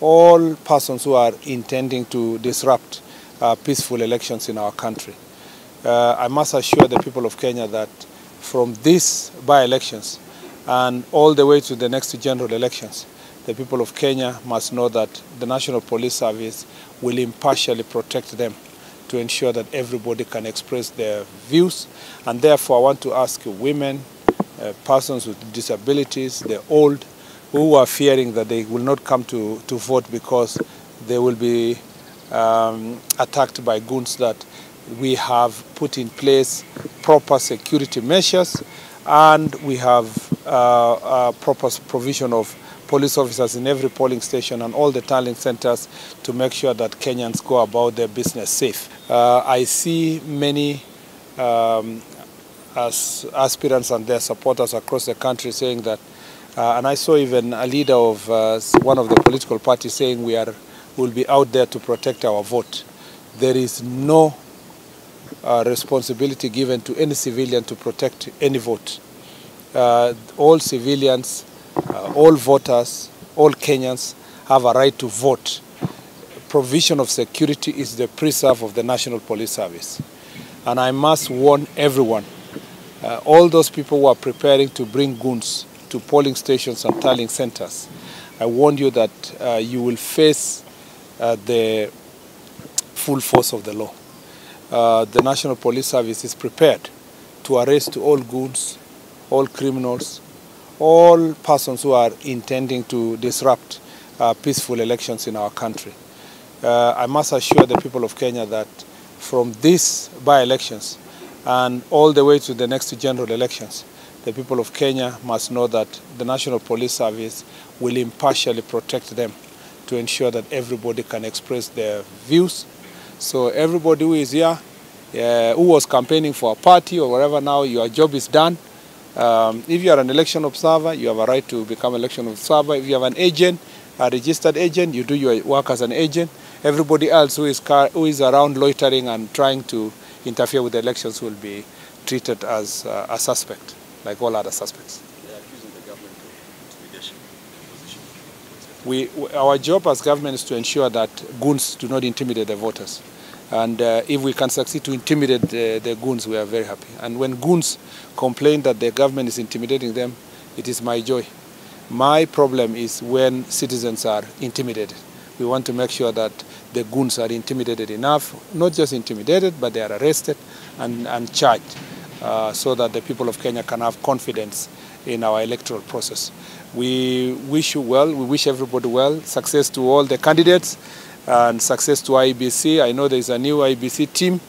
all persons who are intending to disrupt peaceful elections in our country. I must assure the people of Kenya that from these by-elections and all the way to the next general elections, the people of Kenya must know that the National Police Service will impartially protect them to ensure that everybody can express their views. And therefore, I want to ask women, persons with disabilities, the old, who are fearing that they will not come to vote because they will be attacked by goons, that we have put in place proper security measures, and we have proper provision of police officers in every polling station and all the tallying centers to make sure that Kenyans go about their business safe. I see many as aspirants and their supporters across the country saying that, and I saw even a leader of one of the political parties saying we'll be out there to protect our vote. There is no responsibility given to any civilian to protect any vote. All civilians, all voters, all Kenyans have a right to vote. Provision of security is the preserve of the National Police Service. And I must warn everyone, all those people who are preparing to bring goons to polling stations and tallying centers, I warn you that you will face the full force of the law. The National Police Service is prepared to arrest all goons, all criminals, all persons who are intending to disrupt peaceful elections in our country. I must assure the people of Kenya that from these by-elections and all the way to the next general elections, the people of Kenya must know that the National Police Service will impartially protect them to ensure that everybody can express their views. So everybody who is here, who was campaigning for a party or whatever, now your job is done. If you are an election observer, you have a right to become an election observer. If you have an agent, a registered agent, you do your work as an agent. Everybody else who is around loitering and trying to interfere with the elections will be treated as a suspect, like all other suspects. They are accusing the government of intimidation position. Our job as government is to ensure that goons do not intimidate the voters. And if we can succeed to intimidate the goons, we are very happy. And when goons complain that the government is intimidating them, it is my joy. My problem is when citizens are intimidated. We want to make sure that the goons are intimidated enough, not just intimidated, but they are arrested and charged, so that the people of Kenya can have confidence in our electoral process. We wish you well, we wish everybody well, success to all the candidates, and success to IEBC. I know there is a new IEBC team.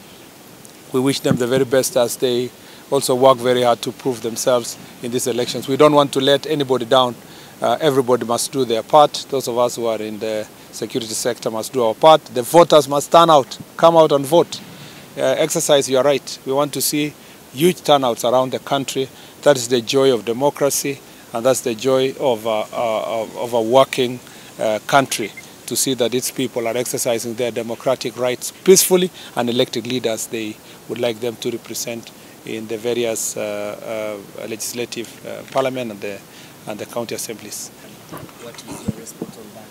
We wish them the very best as they also work very hard to prove themselves in these elections. We don't want to let anybody down. Everybody must do their part. Those of us who are in the security sector must do our part. The voters must turn out, come out and vote. Exercise your right. We want to see huge turnouts around the country. That is the joy of democracy, and that's the joy of a working country, to see that its people are exercising their democratic rights peacefully and elected leaders they would like them to represent in the various legislative parliament and the county assemblies. What is your response on that?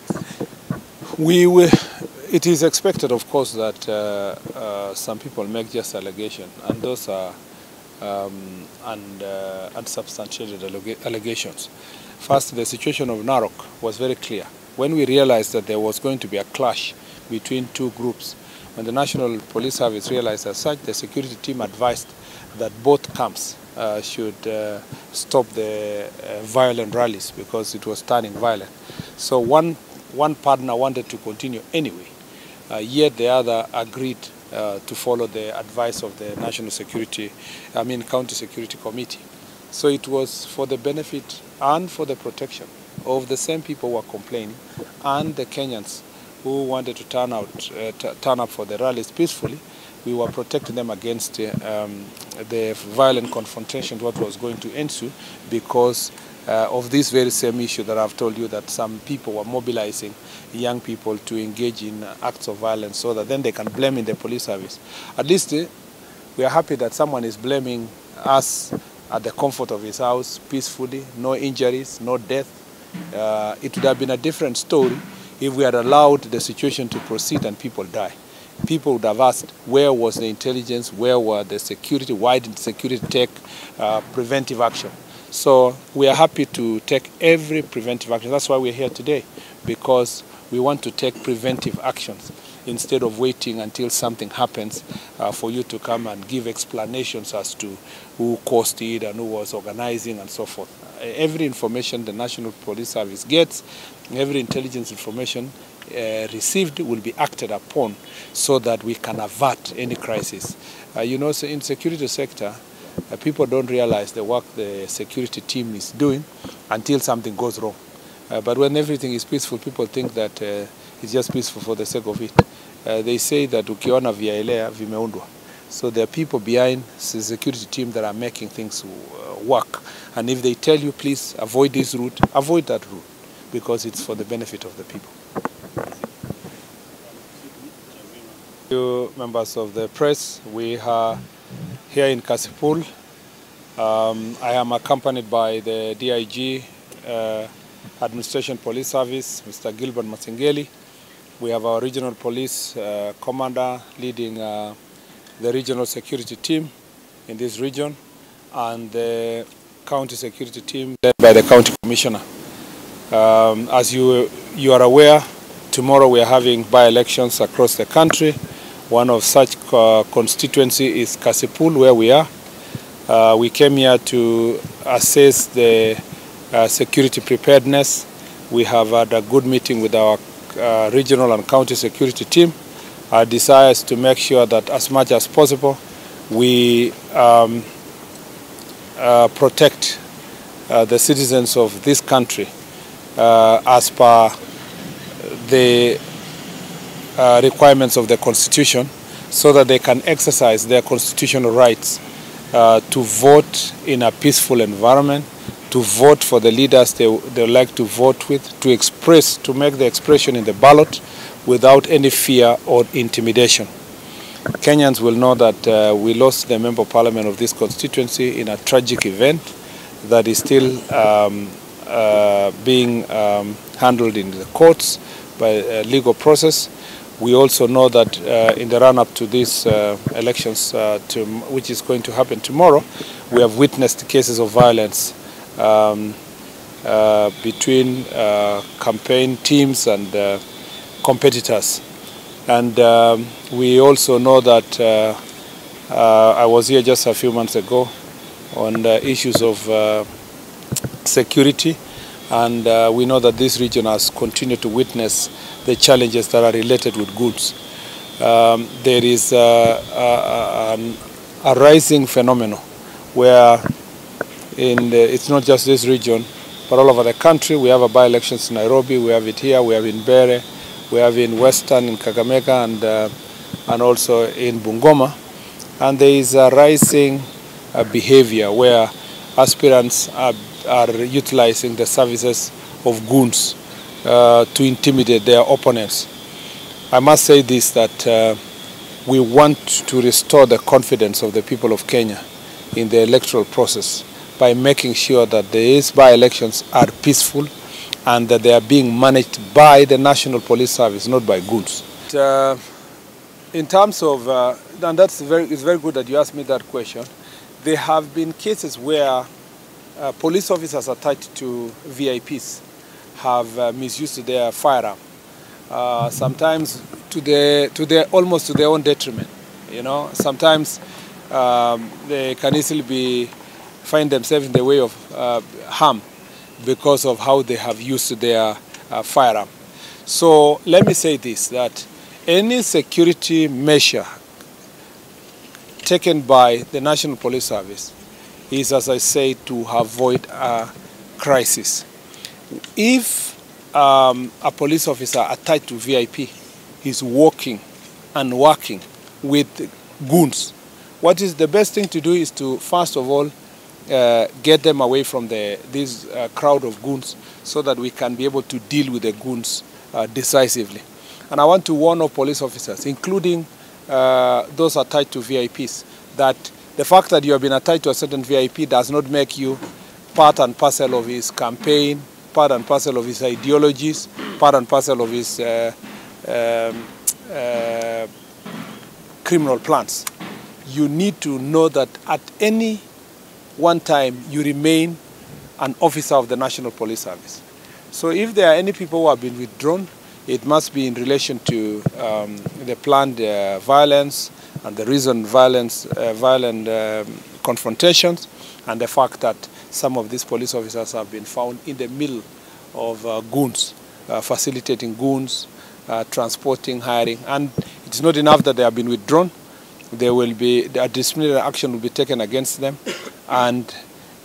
It is expected, of course, that some people make just allegations, and those are unsubstantiated allegations. First, the situation of Narok was very clear. When we realized that there was going to be a clash between two groups, when the National Police Service realized as such, the security team advised that both camps should stop the violent rallies because it was turning violent. So one partner wanted to continue anyway, yet the other agreed to follow the advice of the County Security Committee. So it was for the benefit and for the protection of the same people who are complaining and the Kenyans who wanted to turn up for the rallies peacefully. We were protecting them against the violent confrontation what was going to ensue because of this very same issue that I've told you, that some people were mobilizing young people to engage in acts of violence so that then they can blame in the police service. At least we are happy that someone is blaming us at the comfort of his house peacefully, no injuries, no death. It would have been a different story if we had allowed the situation to proceed and people die. People would have asked, where was the intelligence, where were the security, why did security take preventive action? So we are happy to take every preventive action. That's why we're here today, because we want to take preventive actions instead of waiting until something happens for you to come and give explanations as to who caused it and who was organizing and so forth. Every information the National Police Service gets, every intelligence information received will be acted upon so that we can avert any crisis. You know, so in security sector, people don't realize the work the security team is doing until something goes wrong. But when everything is peaceful, people think that it's just peaceful for the sake of it. They say that ukiona vyaelea vimeundwa. So there are people behind the security team that are making things work. And if they tell you, please avoid this route, avoid that route, because it's for the benefit of the people. You members of the press, we are here in Kasipul. I am accompanied by the DIG, Administration Police Service, Mr. Gilbert Masengeli. We have our regional police commander leading the regional security team in this region, and the county security team led by the county commissioner. As you are aware, tomorrow we are having by-elections across the country. One of such constituency is Kasipul, where we are. We came here to assess the security preparedness. We have had a good meeting with our regional and county security team. Our desire is to make sure that as much as possible we protect the citizens of this country as per the requirements of the Constitution, so that they can exercise their constitutional rights to vote in a peaceful environment, to vote for the leaders they like to vote with, to make the expression in the ballot without any fear or intimidation. Kenyans will know that we lost the member of parliament of this constituency in a tragic event that is still being handled in the courts by a legal process. We also know that in the run-up to these elections, which is going to happen tomorrow, we have witnessed cases of violence between campaign teams and competitors. And we also know that I was here just a few months ago on the issues of security, and we know that this region has continued to witness the challenges that are related with goods. There is a rising phenomenon where it's not just this region, but all over the country. We have a by-elections in Nairobi, we have it here, we have in Bere, we have in Western, in Kakamega, and also in Bungoma. And there is a rising behavior where aspirants are utilizing the services of goons to intimidate their opponents. I must say this, that we want to restore the confidence of the people of Kenya in the electoral process by making sure that these by-elections are peaceful and that they are being managed by the National Police Service, not by goons. In terms of, and it's very good that you asked me that question. There have been cases where police officers attached to VIPs have misused their firearm, sometimes almost to their own detriment. You know, sometimes they can easily find themselves in the way of harm because of how they have used their firearm. So let me say this, that any security measure taken by the National Police Service is, as I say, to avoid a crisis. If a police officer attached to VIP is working with goons, what is the best thing to do is to, first of all, get them away from this crowd of goons so that we can be able to deal with the goons decisively. And I want to warn all police officers, including those attached to VIPs, that the fact that you have been attached to a certain VIP does not make you part and parcel of his campaign, part and parcel of his ideologies, part and parcel of his criminal plans. You need to know that at any one time you remain an officer of the National Police Service. So if there are any people who have been withdrawn, it must be in relation to the planned violence and the recent violent confrontations, and the fact that some of these police officers have been found in the middle of goons, facilitating goons, transporting, hiring. And it's not enough that they have been withdrawn. There will be a disciplinary action will be taken against them, and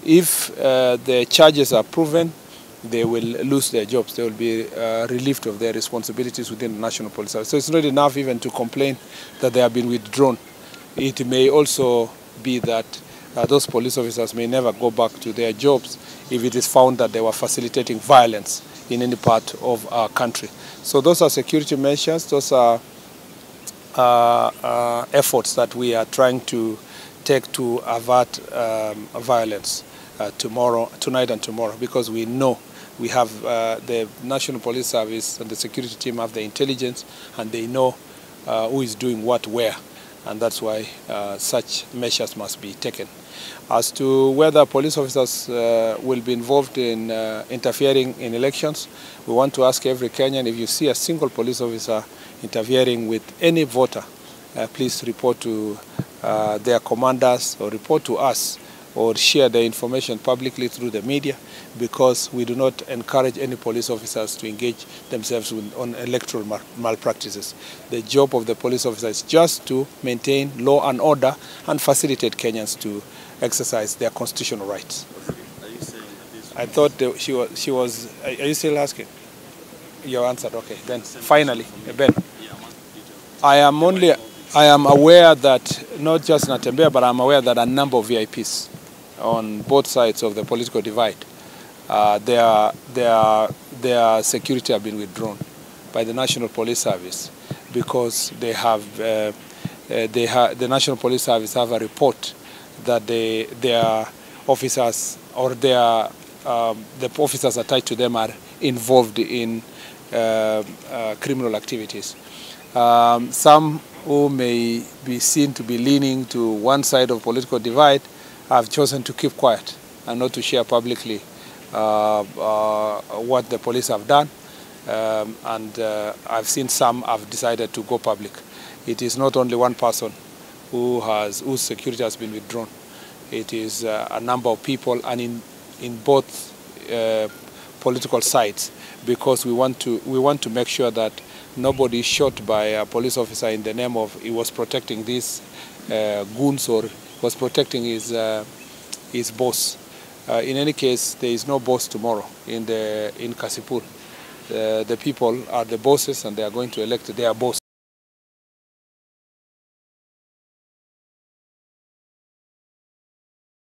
if the charges are proven, they will lose their jobs. They will be relieved of their responsibilities within the National Police Service. So it's not enough even to complain that they have been withdrawn. It may also be that those police officers may never go back to their jobs if it is found that they were facilitating violence in any part of our country. So those are security measures. Those are efforts that we are trying to take to avert violence tonight and tomorrow, because we know we have the National Police Service and the security team have the intelligence, and they know who is doing what where, and that's why such measures must be taken. As to whether police officers will be involved in interfering in elections, we want to ask every Kenyan, if you see a single police officer interfering with any voter, please report to their commanders or report to us, or share the information publicly through the media, because we do not encourage any police officers to engage themselves on electoral malpractices. The job of the police officer is just to maintain law and order and facilitate Kenyans to exercise their constitutional rights. Are you saying that this? I thought she was. Are you still asking? You answered. Okay. Then finally, Ben, I am aware that not just Natembea, but I'm aware that a number of VIPs on both sides of the political divide, their security have been withdrawn by the National Police Service, because they have the National Police Service have a report that their officers or the officers attached to them are involved in criminal activities. Some who may be seen to be leaning to one side of political divide have chosen to keep quiet and not to share publicly what the police have done. I've seen some have decided to go public. It is not only one person whose security has been withdrawn. It is a number of people, and in both political sides, because we want to make sure that nobody is shot by a police officer in the name of he was protecting these goons or was protecting his boss. In any case, there is no boss tomorrow in Kasipul. The people are the bosses, and they are going to elect their boss.